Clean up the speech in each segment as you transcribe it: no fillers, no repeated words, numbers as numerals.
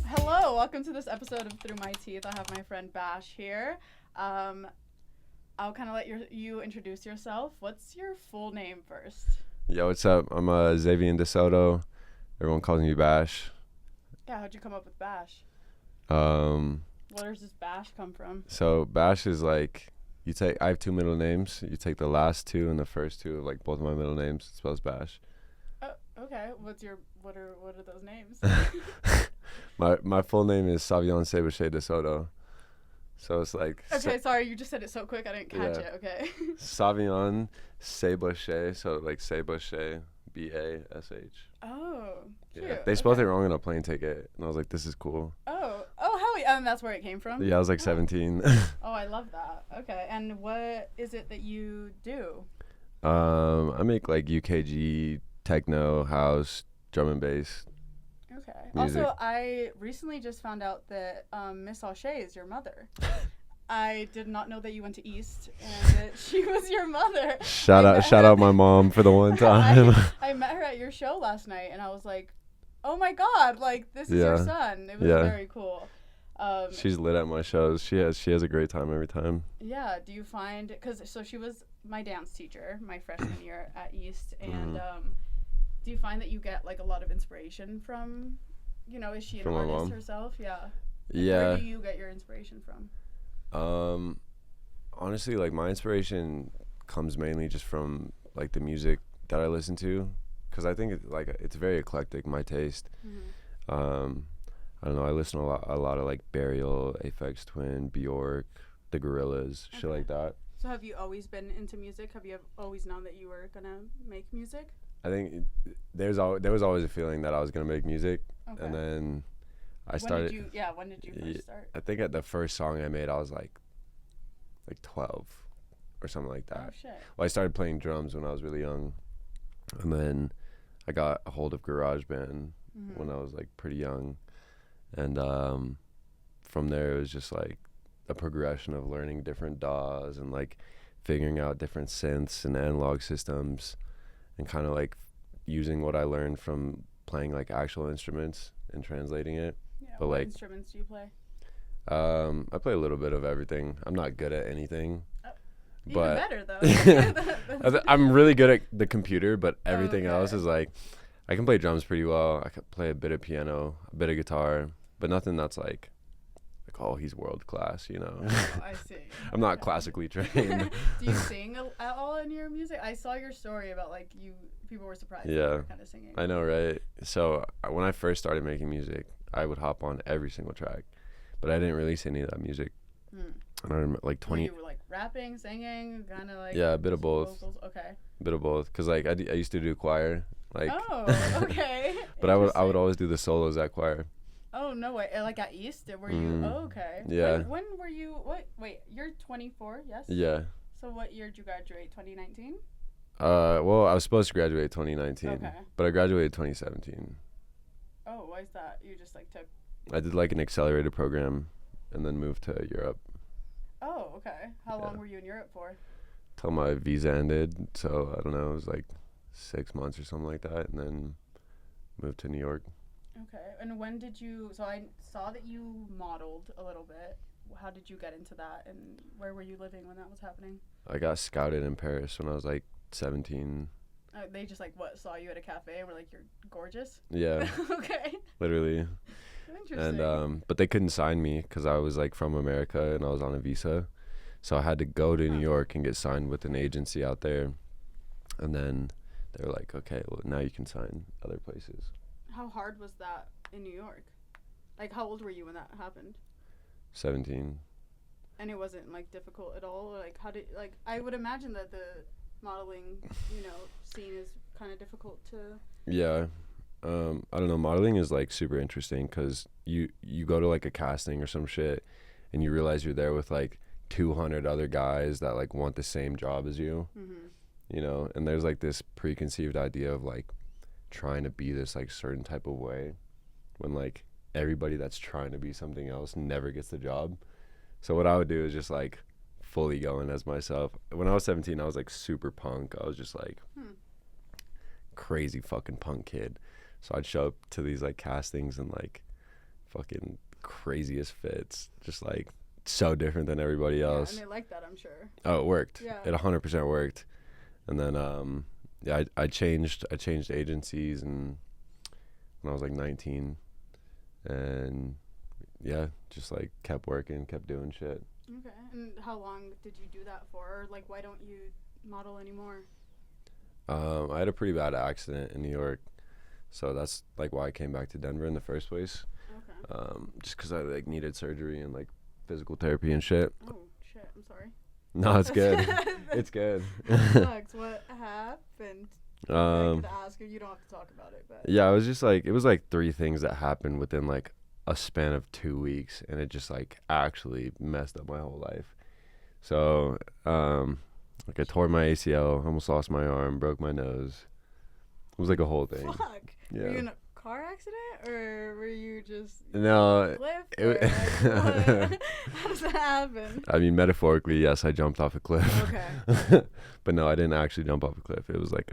Hello, welcome to this episode of Through My Teeth. I have my friend Bash here. I'll kind of let you introduce yourself. What's your full name first? Yo, what's up? I'm Xavier DeSoto. Everyone calls me Bash. Yeah, how'd you come up with Bash? Where does this Bash come from? So Bash is like, I have two middle names. You take the last two and the first two of like both of my middle names. It spells Bash. Oh, okay. What are those names? My full name is Savion Sebashe DeSoto. So it's like... Okay, sorry, you just said it so quick, I didn't catch it, okay. Savion Sebashe, so like Sebashe, B4SH. Oh, cute. Yeah, they spelled it wrong on a plane ticket, and I was like, this is cool. Oh, hell yeah, and that's where it came from? Yeah, I was like 17. Oh, I love that. Okay, and what is it that you do? I make like UKG, techno, house, drum and bass. Okay. Music. Also, I recently just found out that Miss O'Shea is your mother. I did not know that you went to East and that she was your mother. Shout out my mom for the one time. I met her at your show last night and I was like, oh my God, like this is your son. It was very cool. She's lit at my shows. She has a great time every time. Yeah. Do you find, so she was my dance teacher my freshman year at East, and do you find that you get like a lot of inspiration from, is she an artist herself? Yeah. Yeah. Where do you get your inspiration from? Honestly, like my inspiration comes mainly just from like the music that I listen to, because I think it's very eclectic, my taste. I don't know, I listen to a lot of like Burial, Aphex Twin, Bjork, The Gorillaz, shit like that. So have you always been into music? Have you always known that you were gonna make music? I think there was always a feeling that I was gonna make music, and then I started. When did you first start? I think at the first song I made, I was like 12 or something like that. Oh shit! Well, I started playing drums when I was really young, and then I got a hold of GarageBand when I was like pretty young, and from there it was just like a progression of learning different DAWs and like figuring out different synths and analog systems, and kind of like using what I learned from playing like actual instruments and translating it. Yeah, but what like instruments do you play? I play a little bit of everything. I'm not good at anything. But even better though. I'm really good at the computer, but everything else is like, I can play drums pretty well. I can play a bit of piano, a bit of guitar, but nothing that's like oh, he's world class, Oh, I see. I'm not classically trained. Do you sing at all in your music? I saw your story about like people were surprised that you were kind of singing. I know, right? So when I first started making music, I would hop on every single track, but I didn't release any of that music. And I remember like 20. You were like rapping, singing, kind of like. Yeah, a bit of both. Vocals. Okay. A bit of both, cause like I used to do choir, like. Oh, okay. But I would always do the solos at choir. Oh no way! Like at East, were you? Oh, okay. Yeah. When were you? Wait, you're 24, yes? Yeah. So what year did you graduate? 2019. Well, I was supposed to graduate 2019, but I graduated 2017. Oh, why is that? You just like took. I did like an accelerated program, and then moved to Europe. Oh, okay. How long were you in Europe for? Till my visa ended, so I don't know. It was like 6 months or something like that, and then moved to New York. Okay, and when did you, so I saw that you modeled a little bit. How did you get into that, and where were you living when that was happening? I got scouted in Paris when I was like 17. They just like, saw you at a cafe and were like, you're gorgeous? Yeah. Okay. Literally. Interesting. And, but they couldn't sign me because I was like from America and I was on a visa. So I had to go to New York and get signed with an agency out there. And then they were like, okay, well, now you can sign other places. How hard was that in New York? Like, how old were you when that happened? 17. And it wasn't like difficult at all? Like, I would imagine that the modeling, scene is kind of difficult to. Yeah. I don't know. Modeling is like super interesting because you go to like a casting or some shit and you realize you're there with like 200 other guys that like want the same job as you, and there's like this preconceived idea of like trying to be this like certain type of way when like everybody that's trying to be something else never gets the job. So what I would do is just like fully go in as myself. When I was 17, I was like super punk. I was just like crazy fucking punk kid. So I'd show up to these like castings and like fucking craziest fits, just like so different than everybody else. Yeah, and they like that, I'm sure. Oh, it worked. Yeah. It 100% worked. And then yeah, I changed agencies and when I was like 19, and yeah, just like kept working, kept doing shit. Okay. And how long did you do that for? Or like, why don't you model anymore? I had a pretty bad accident in New York, so that's like why I came back to Denver in the first place. Okay. Just because I like needed surgery and like physical therapy and shit. Oh shit! I'm sorry. No, it's good. It's good. Sucks. What happened? I could ask you. You don't have to talk about it, but Yeah, it was like 3 things that happened within like a span of 2 weeks, and it just like actually messed up my whole life. So, like I tore my ACL, almost lost my arm, broke my nose. It was like a whole thing. Fuck. Yeah. Were you in a car accident, or were you just No. cliff? It Or like, what? How does that happen? I mean, metaphorically, yes, I jumped off a cliff. Okay. But no, I didn't actually jump off a cliff. It was like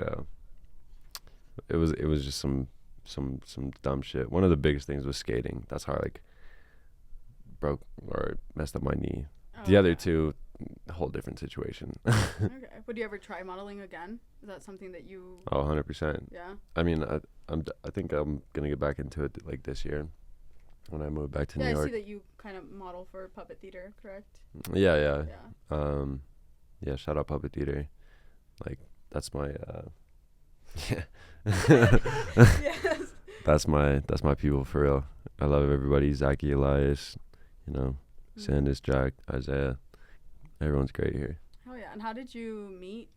it was just some dumb shit. One of the biggest things was skating. That's how I like broke or messed up my knee. Oh, The other okay. 2, a whole different situation. Okay. Would you ever try modeling again? Is that something that you? Oh, 100%. Yeah. I mean, I think I'm gonna get back into it like this year when I move back to New Yeah, I York. see that you kind of model for puppet theater, correct? Yeah. Yeah. Yeah. Shout out Puppet Theater. Like that's my yeah. Yes. That's my people for real. I love everybody. Zachy, Elias, Sandus, Jack, Isaiah. Everyone's great here. Oh yeah. And how did you meet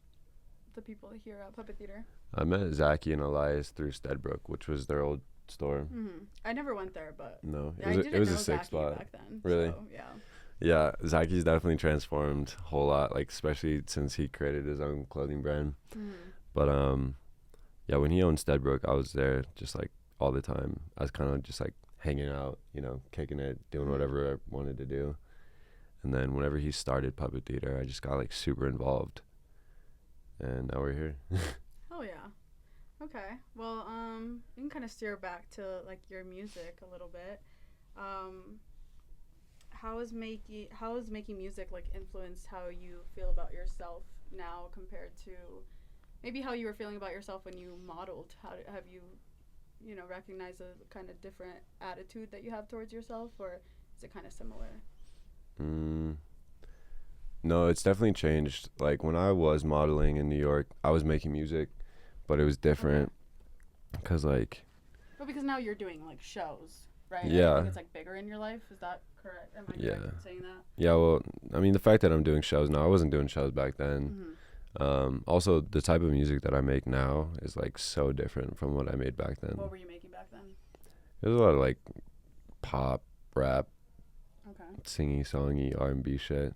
the people here at Puppet Theater? I met Zachy and Elias through Steadbrook, which was their old store. I never went there, but No, yeah, it was a sick Zachy spot. back then. Really? So, yeah. Yeah, Zachy's definitely transformed a whole lot, like especially since he created his own clothing brand. But yeah, when he owned Steadbrook, I was there just like all the time. I was kind of just like hanging out, kicking it, doing whatever I wanted to do. And then whenever he started Puppet Theater, I just got like super involved. And now we're here. Oh yeah. Okay. Well, you can kind of steer back to like your music a little bit. How is making music like influenced how you feel about yourself now compared to maybe how you were feeling about yourself when you modeled? How have you recognized a kind of different attitude that you have towards yourself, or is it kind of similar? No, it's definitely changed. Like when I was modeling in New York, I was making music, but it was different because like. Well, because now you're doing like shows, right? Yeah. I think it's like bigger in your life. Is that correct? Am I correct in saying that? Yeah, well, I mean, the fact that I'm doing shows now, I wasn't doing shows back then. Also, the type of music that I make now is like so different from what I made back then. What were you making back then? There's a lot of like pop, rap, Okay. songy, R&B shit.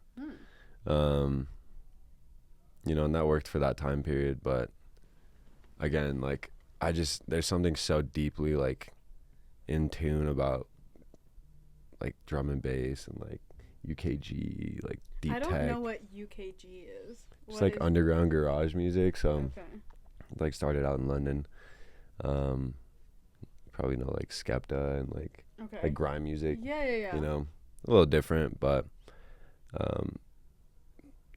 And that worked for that time period. But again, like there's something so deeply like in tune about like drum and bass and like UKG, like deep tech. I don't know what UKG is. It's like underground garage music. So Okay. like started out in London. Probably know like Skepta and like grime music. Yeah. A little different, but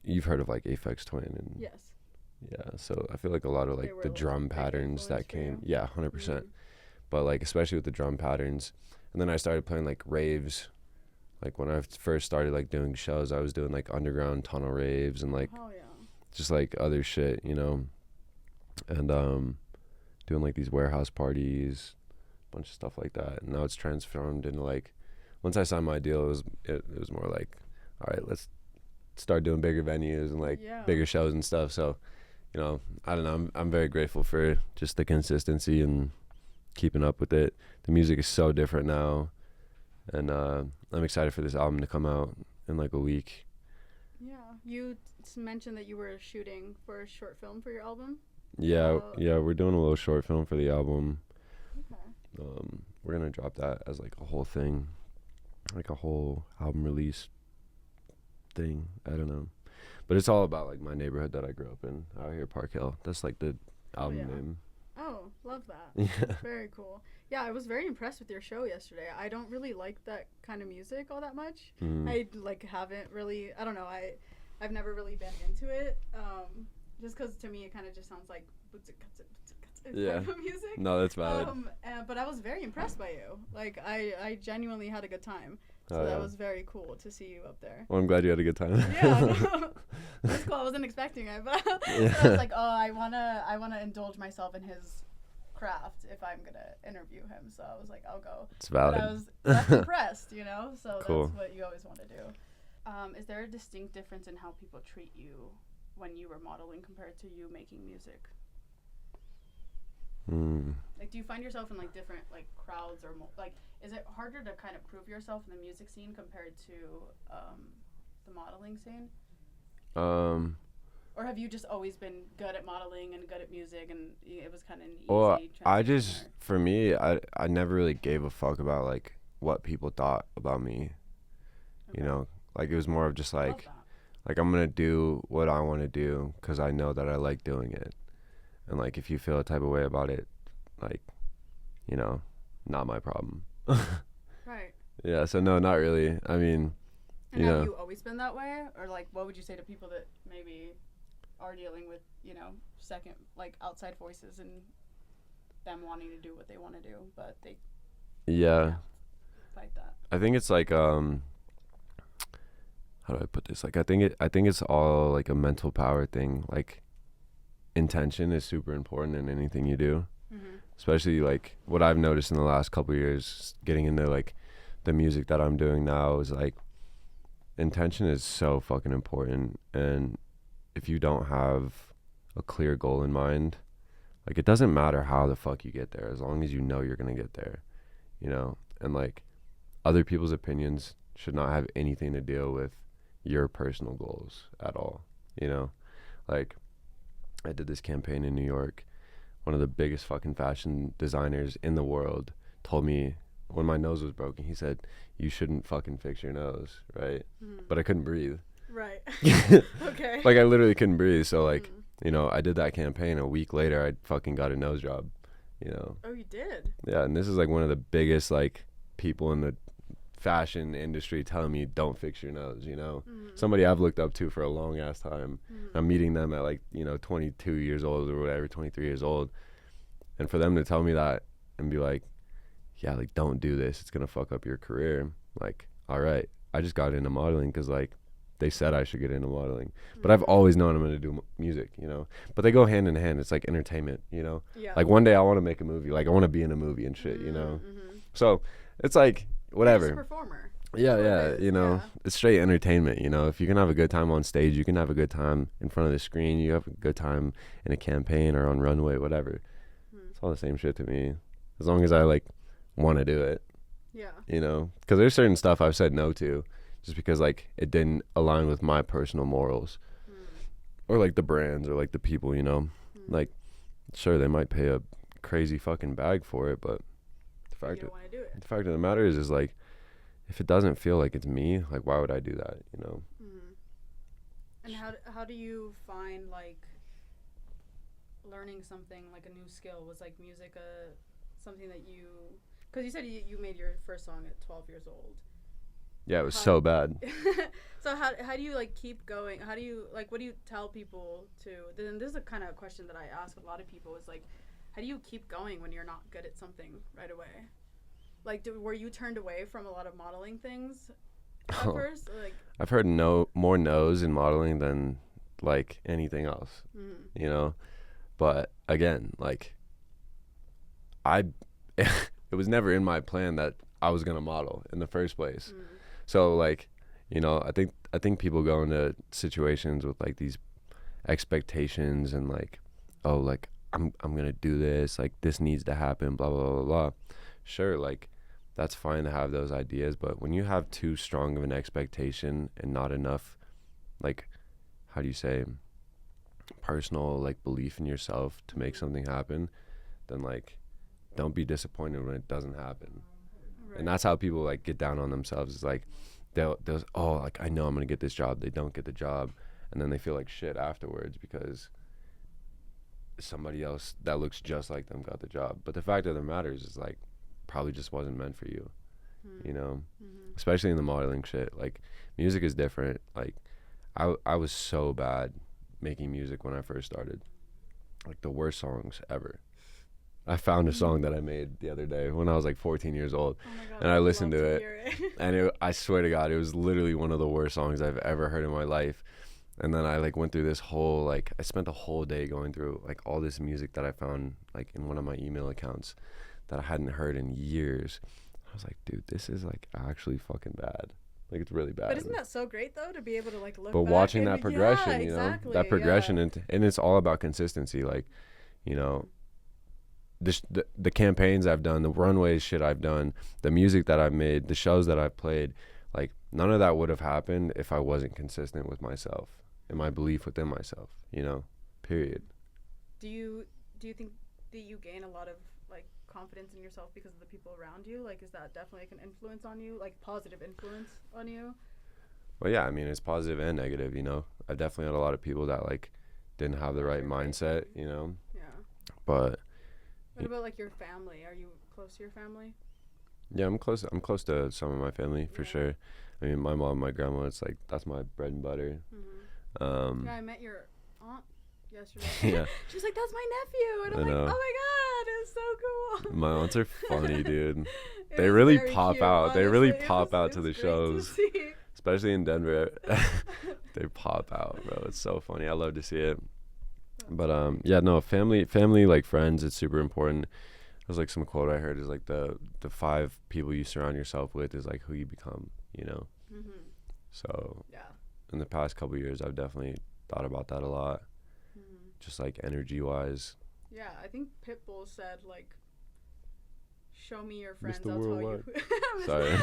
you've heard of like Aphex Twin and Yes. yeah. So I feel like a lot of like the drum patterns that came. Yeah, 100%. But like especially with the drum patterns, and then I started playing like raves. Like when I first started like doing shows, I was doing like underground tunnel raves and like just like other shit, and doing like these warehouse parties, a bunch of stuff like that. And now it's transformed into like, once I signed my deal, it was more like, all right, let's start doing bigger venues and like bigger shows and stuff. So, I don't know. I'm very grateful for just the consistency and keeping up with it. The music is so different now, and I'm excited for this album to come out in like a week. Yeah, you mentioned that you were shooting for a short film for your album. Yeah, we're doing a little short film for the album. Okay. We're gonna drop that as like a whole thing, like a whole album release thing. I don't know, but it's all about like my neighborhood that I grew up in out here, Park Hill. That's like the album name. Oh, Love that. Yeah. Very cool. Yeah, I was very impressed with your show yesterday. I don't really like that kind of music all that much. I haven't really. I don't know. I've never really been into it. Just because to me it kind of just sounds like yeah. type of music. No, that's valid. But I was very impressed by you. Like I genuinely had a good time. So that was very cool to see you up there. Well, I'm glad you had a good time. Yeah, no. That's cool. I wasn't expecting it, but I was like, oh, I wanna indulge myself in his craft if I'm gonna interview him. So I was like, I'll go. It's valid. But I was impressed, you know. So cool. That's what you always want to do. Is there a distinct difference in how people treat you when you were modeling compared to you making music? Like, do you find yourself in like different like crowds or like, is it harder to kind of prove yourself in the music scene compared to the modeling scene? Or have you just always been good at modeling and good at music, and it was kind of an easy transition? For me, I never really gave a fuck about like what people thought about me. Okay. You know, like it was more of just like I'm gonna do what I want to do because I know that I like doing it. And, like, if you feel a type of way about it, like, you know, not my problem. Right. Yeah, so, no, not really. I mean, and have you always been that way? Or, like, what would you say to people that maybe are dealing with, you know, second, like, outside voices and them wanting to do what they want to do, but they can't fight that? I think it's, like, how do I put this? Like, I think it's all, like, a mental power thing, like, intention is super important in anything you do, especially like what I've noticed in the last couple of years getting into like the music that I'm doing now is like intention is so fucking important. And if you don't have a clear goal in mind, like it doesn't matter how the fuck you get there as long as you know you're gonna get there, you know. And like other people's opinions should not have anything to do with your personal goals at all, you know. Like I did this campaign in New York. One of the biggest fucking fashion designers in the world told me when my nose was broken, he said, you shouldn't fucking fix your nose, right? But I couldn't breathe. Right. Okay. Like I literally couldn't breathe. So like, you know, I did that campaign. A week later, I fucking got a nose job, you know. Oh, you did? Yeah, and this is like one of the biggest like people in the fashion industry telling me don't fix your nose, you know. Somebody I've looked up to for a long ass time. I'm meeting them at like, you know, 22 years old or whatever, 23 years old, and for them to tell me that and be like, yeah, like don't do this, it's gonna fuck up your career. Like, all right, I just got into modeling because like they said I should get into modeling, but I've always known I'm gonna do music, you know. But they go hand in hand. It's like entertainment, you know. Like one day I want to make a movie, like I want to be in a movie and shit, you know. So it's like whatever. You're just a performer. Yeah, you know, it's straight entertainment, you know. If you can have a good time on stage, you can have a good time in front of the screen, you have a good time in a campaign or on runway, whatever. It's all the same shit to me, as long as I, like, want to do it. Yeah. You know, because there's certain stuff I've said no to, just because, like, it didn't align with my personal morals. Or, like, the brands or, like, the people, you know. Like, sure, they might pay a crazy fucking bag for it, but the fact of the matter is like, if it doesn't feel like it's me, like why would I do that, you know? And how do you find like learning something like a new skill? Was like music something that you, because you said you made your first song at 12 years old. Yeah, it was so bad. So how do you like keep going? How do you like, what do you tell people to, then this is a kind of question that I ask a lot of people is like, how do you keep going when you're not good at something right away? Like, were you turned away from a lot of modeling things at first? Like, I've heard more no's in modeling than like anything else, you know. But again, like, it was never in my plan that I was gonna model in the first place. So like, you know, I think people go into situations with like these expectations and like, oh, like I'm gonna do this, like this needs to happen, blah blah blah blah. Sure, like that's fine to have those ideas, but when you have too strong of an expectation and not enough, like, how do you say, personal like belief in yourself to make something happen, then like don't be disappointed when it doesn't happen. Right. And that's how people like get down on themselves. It's like they'll oh, like I know I'm gonna get this job, they don't get the job, and then they feel like shit afterwards because somebody else that looks just like them got the job. But the fact of the matter is like, probably just wasn't meant for you, you know? Especially in the modeling shit. Like, music is different. Like, I was so bad making music when I first started. Like, the worst songs ever. I found a song that I made the other day when I was like 14 years old. Oh my God, and I listened to it. it. And I swear to God, it was literally one of the worst songs I've ever heard in my life. And then I like went through this whole, like, I spent the whole day going through like all this music that I found like in one of my email accounts that I hadn't heard in years. I was like, dude, this is like actually fucking bad. Like, it's really bad. But isn't that so great though, to be able to like look but back watching and, that progression, yeah, you know, exactly, that progression, yeah. and it's all about consistency. Like, you know, the campaigns I've done, the runways shit I've done, the music that I've made, the shows that I've played, like, none of that would have happened if I wasn't consistent with myself and my belief within myself, you know, period. Do you think that you gain a lot of like confidence in yourself because of the people around you? Like, is that definitely like an influence on you, like positive influence on you? Well, yeah, I mean, it's positive and negative, you know. I've definitely had a lot of people that like didn't have the right mindset, you know. Yeah. But what about like your family? Are you close to your family? yeah, I'm close to some of my family for sure. I mean, my mom, my grandma, it's like, that's my bread and butter. Yeah, I met your aunt yesterday. Yeah. She was like, that's my nephew. And I'm like, oh my God, it's so cool. My aunts are funny, dude. They really pop cute, out. honestly. They really pop out to the great shows. to see. Especially in Denver. They pop out, bro. It's so funny. I love to see it. But yeah, no, family like friends, it's super important. There's like some quote I heard is like the 5 people you surround yourself with is like who you become, you know. So yeah, in the past couple of years, I've definitely thought about that a lot. Just like energy wise. Yeah, I think Pitbull said like, show me your friends, Mr. I'll tell Worldwide. you. Sorry.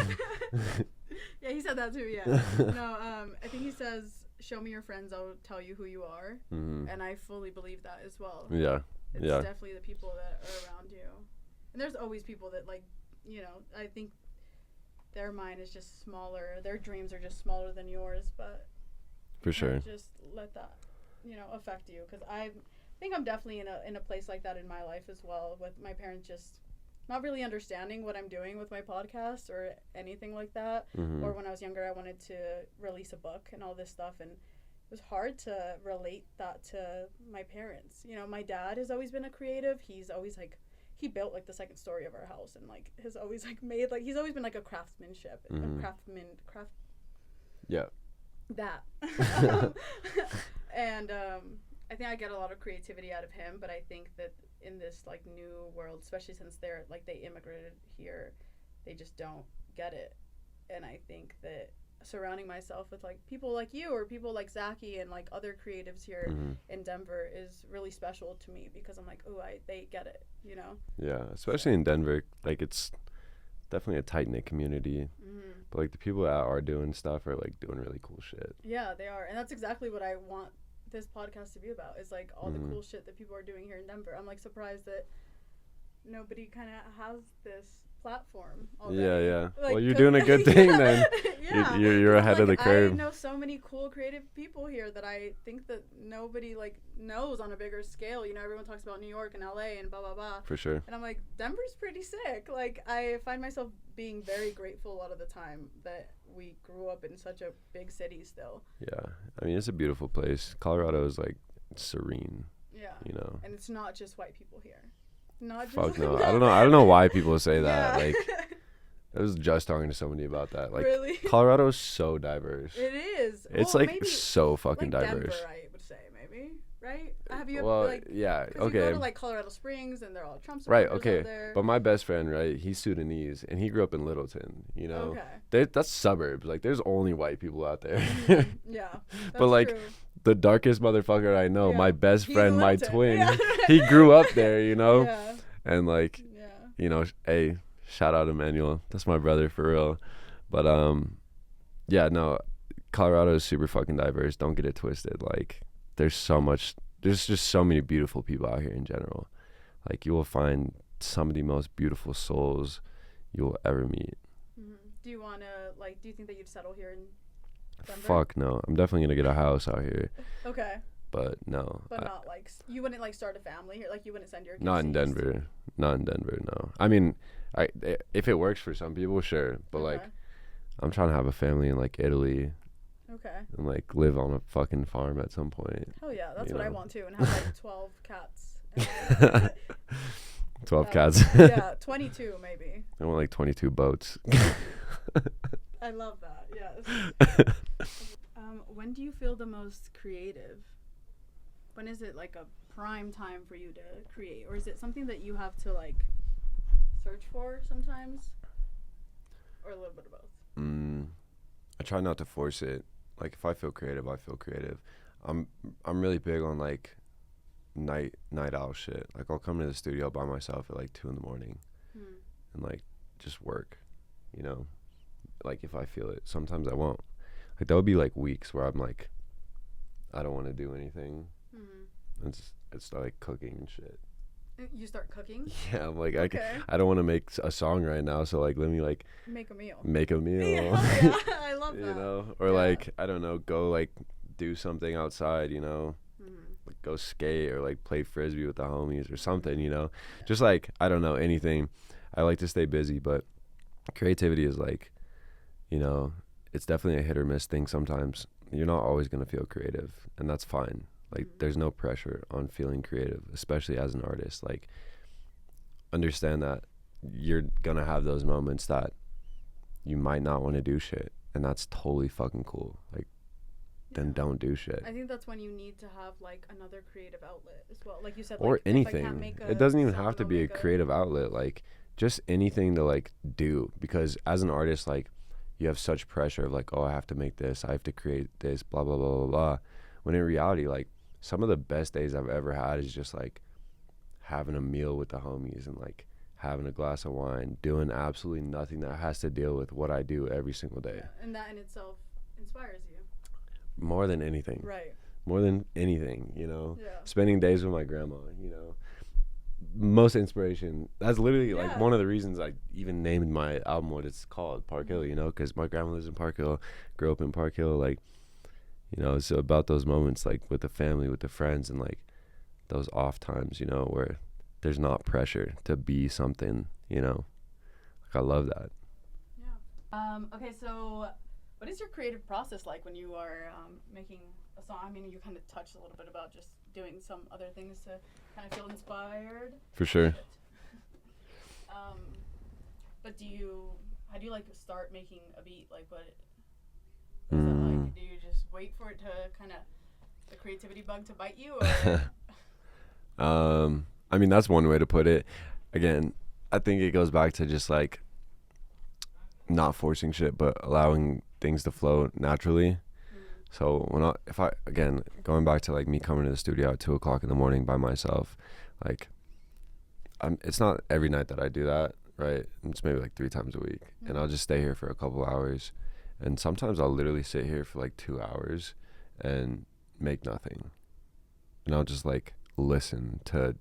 Yeah, he said that too. Yeah. No, I think he says, show me your friends, I'll tell you who you are. And I fully believe that as well. Yeah. It's yeah. definitely the people that are around you. And there's always people that, like, you know, I think their mind is just smaller. Their dreams are just smaller than yours. But For sure. just let that, you know, affect you. Because I think I'm definitely in a place like that in my life as well, with my parents just not really understanding what I'm doing with my podcast or anything like that. Or when I was younger, I wanted to release a book and all this stuff. And it was hard to relate that to my parents. You know, my dad has always been a creative. He's always like, he built like the second story of our house and like has always like made like, he's always been like a craftsmanship, craft. Yeah. That. And I think I get a lot of creativity out of him, but I think that in this like new world, especially since they're like, they immigrated here, they just don't get it. And I think that surrounding myself with like people like you or people like Zachy and like other creatives here in Denver is really special to me, because I'm like, oh, they get it, you know? Yeah, especially in Denver, like it's definitely a tight-knit community. But like the people that are doing stuff are like doing really cool shit. Yeah, they are. And that's exactly what I want this podcast to be about, is like all the cool shit that people are doing here in Denver. I'm like surprised that nobody kind of has this platform already. Yeah. Like, well, you're doing a good thing then. Yeah. You're ahead of the curve. I know so many cool creative people here that I think that nobody like knows on a bigger scale. You know, everyone talks about New York and LA and blah blah blah. For sure. And I'm like, Denver's pretty sick. Like, I find myself being very grateful a lot of the time that we grew up in such a big city still. Yeah, I mean, it's a beautiful place. Colorado is like serene. Yeah. You know. And it's not just white people here. Not just Fuck no. I don't know why people say that. Yeah. Like, I was just talking to somebody about that. Like, really? Colorado is so diverse. It is. It's well, like maybe, so fucking like diverse. Denver, I would say, maybe. Right? Have you Well, like, yeah, 'cause okay. you go to like Colorado Springs and they're all Trump Right, supporters okay. out there. But my best friend, right, he's Sudanese and he grew up in Littleton, you know. Okay. That's suburbs. Like, there's only white people out there. Yeah. But like, true. the darkest motherfucker I know, Yeah. my best He's friend, my Littleton. twin, Yeah. he grew up there, you know. Yeah. And like, Yeah. you know, hey, shout out Emmanuel. That's my brother for real. But yeah, no, Colorado is super fucking diverse. Don't get it twisted. Like, there's just so many beautiful people out here in general. Like, you will find some of the most beautiful souls you will ever meet. Do you want to, do you think that you'd settle here in Denver? Fuck no. I'm definitely going to get a house out here. Okay. but no. But not like you wouldn't like start a family here. Like you wouldn't send your kids not in Denver. Not in Denver. No. I mean, if it works for some people, sure. But like, I'm trying to have a family in like Italy. Okay. And like live on a fucking farm at some point. Hell yeah, that's what I want too, and have like 12 cats. 12 cats. Yeah, 22 maybe. I want like 22 boats. I love that. Yes. When do you feel the most creative? When is it like a prime time for you to create, or is it something that you have to like search for sometimes, or a little bit of both? I try not to force it. Like if I feel creative, I feel creative. I'm really big on like night owl shit. Like I'll come to the studio by myself at like 2 a.m. and like just work, you know, like if I feel it. Sometimes I won't. Like there'll be like weeks where I'm like, I don't want to do anything. It's like cooking and shit. You start cooking? Yeah, I'm like, okay. I don't want to make a song right now, so like let me like make a meal. Yeah, I love that. You know, or like I don't know, go like do something outside, you know, like go skate or like play frisbee with the homies or something, you know. Just like I don't know, anything. I like to stay busy, but creativity is like, you know, it's definitely a hit or miss thing sometimes. You're not always going to feel creative, and that's fine. Like there's no pressure on feeling creative, especially as an artist. Like understand that you're going to have those moments that you might not want to do shit, and that's totally fucking cool. Like then don't do shit. I think that's when you need to have like another creative outlet as well. Like you said, or like, anything. It doesn't even have to be a creative outlet. Like just anything to like do, because as an artist, like you have such pressure of like, oh, I have to make this, I have to create this, blah blah blah blah blah. When in reality, like some of the best days I've ever had is just like having a meal with the homies and like having a glass of wine, doing absolutely nothing that has to deal with what I do every single day. Yeah, and that in itself inspires you. More than anything. Right. More than anything, you know. Yeah. Spending days with my grandma, you know. Most inspiration. That's literally like one of the reasons I even named my album what it's called, Park Hill, you know, because my grandma lives in Park Hill, grew up in Park Hill. Like, you know, it's about those moments like with the family, with the friends, and like those off times, you know, where there's not pressure to be something, you know. Like I love that. Yeah. Okay, so what is your creative process like when you are making a song? I mean, you kind of touched a little bit about just doing some other things to kind of feel inspired. For sure. But how do you like start making a beat? Like what is that like? Do you just wait for it to kind of, the creativity bug to bite you? Or? I mean, that's one way to put it. Again, I think it goes back to just like not forcing shit, but allowing things to flow naturally. So again, going back to like me coming to the studio at 2 a.m. by myself, like it's not every night that I do that, right? It's maybe like 3 times a week, and I'll just stay here for a couple hours, and sometimes I'll literally sit here for like 2 hours and make nothing, and I'll just like listen to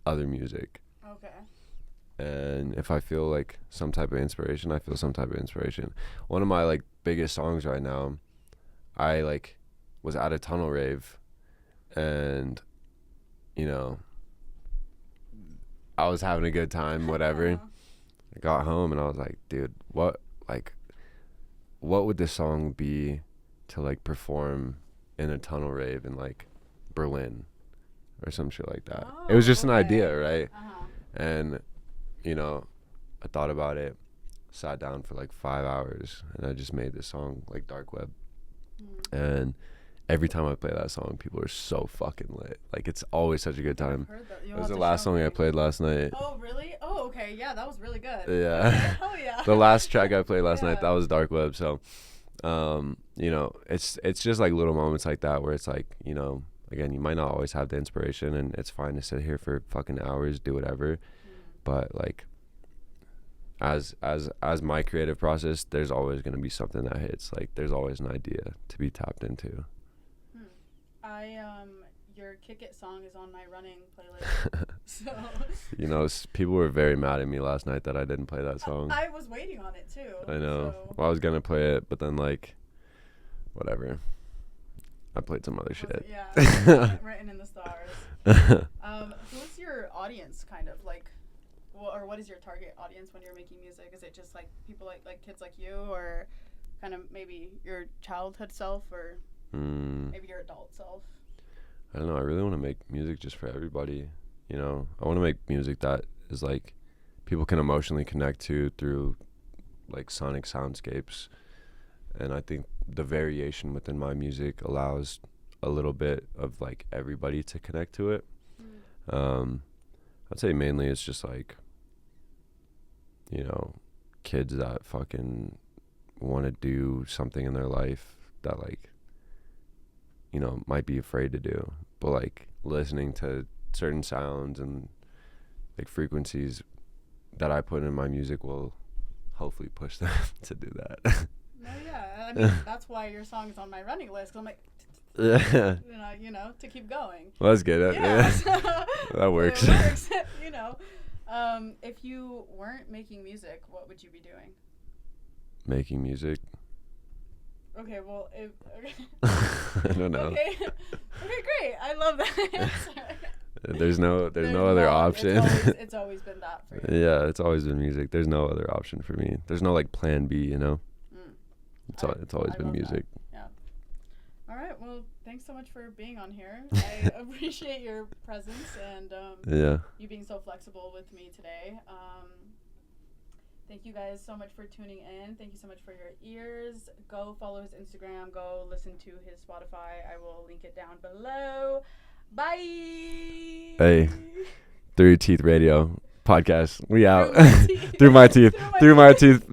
other music. Okay. And if I feel like some type of inspiration, I feel some type of inspiration. One of my like biggest songs right now, I like was at a tunnel rave, and you know, I was having a good time, whatever. I got home and I was like, dude, what would this song be to like perform in a tunnel rave in like Berlin or some shit like that? It was just an idea, right? And you know, I thought about it, sat down for like 5 hours, and I just made this song like Dark Web. And every time I play that song, people are so fucking lit. Like it's always such a good time. It was the last song I played last night. Oh really? Oh okay, yeah, that was really good. Yeah. Oh yeah. The last track I played last night, that was Dark Web. So you know, it's just like little moments like that where it's like, you know, again, you might not always have the inspiration, and it's fine to sit here for fucking hours, do whatever. But like as my creative process, there's always going to be something that hits. Like there's always an idea to be tapped into. Your Kick It song is on my running playlist. So you know, people were very mad at me last night that I didn't play that song. I was waiting on it too. I know. So. Well, I was going to play it, but then like whatever. I played some other shit. Yeah, written in the stars. Who's your audience, kind of like, or what is your target audience when you're making music? Is it just like people like kids like you, or kind of maybe your childhood self, or maybe your adult self? I don't know. I really want to make music just for everybody. You know, I want to make music that is like people can emotionally connect to through like sonic soundscapes. And I think the variation within my music allows a little bit of like everybody to connect to it. I'd say mainly it's just like, you know, kids that fucking want to do something in their life that like, you know, might be afraid to do, but like listening to certain sounds and like frequencies that I put in my music will hopefully push them to do that. No, yeah, I mean that's why your song is on my running list. 'Cause I'm like, you know, to keep going. Well, that's good. Yeah. That works. It works. You know, if you weren't making music, what would you be doing? Making music. Okay, well, okay. I don't know. Okay, great. I love that answer. There's no other option. It's always been that for you. Yeah, it's always been music. There's no other option for me. There's no like plan B, you know. It's always been music. That. Yeah. All right. Well, thanks so much for being on here. I appreciate your presence and you being so flexible with me today. Thank you guys so much for tuning in. Thank you so much for your ears. Go follow his Instagram. Go listen to his Spotify. I will link it down below. Bye. Hey, Through Your Teeth Radio podcast. We out. Through my teeth. Through my teeth.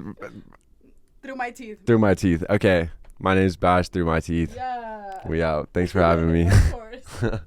Through my teeth. Through my teeth. Okay. My name's Bash. Through my teeth. Yeah. We out. Thanks for having me. Of course.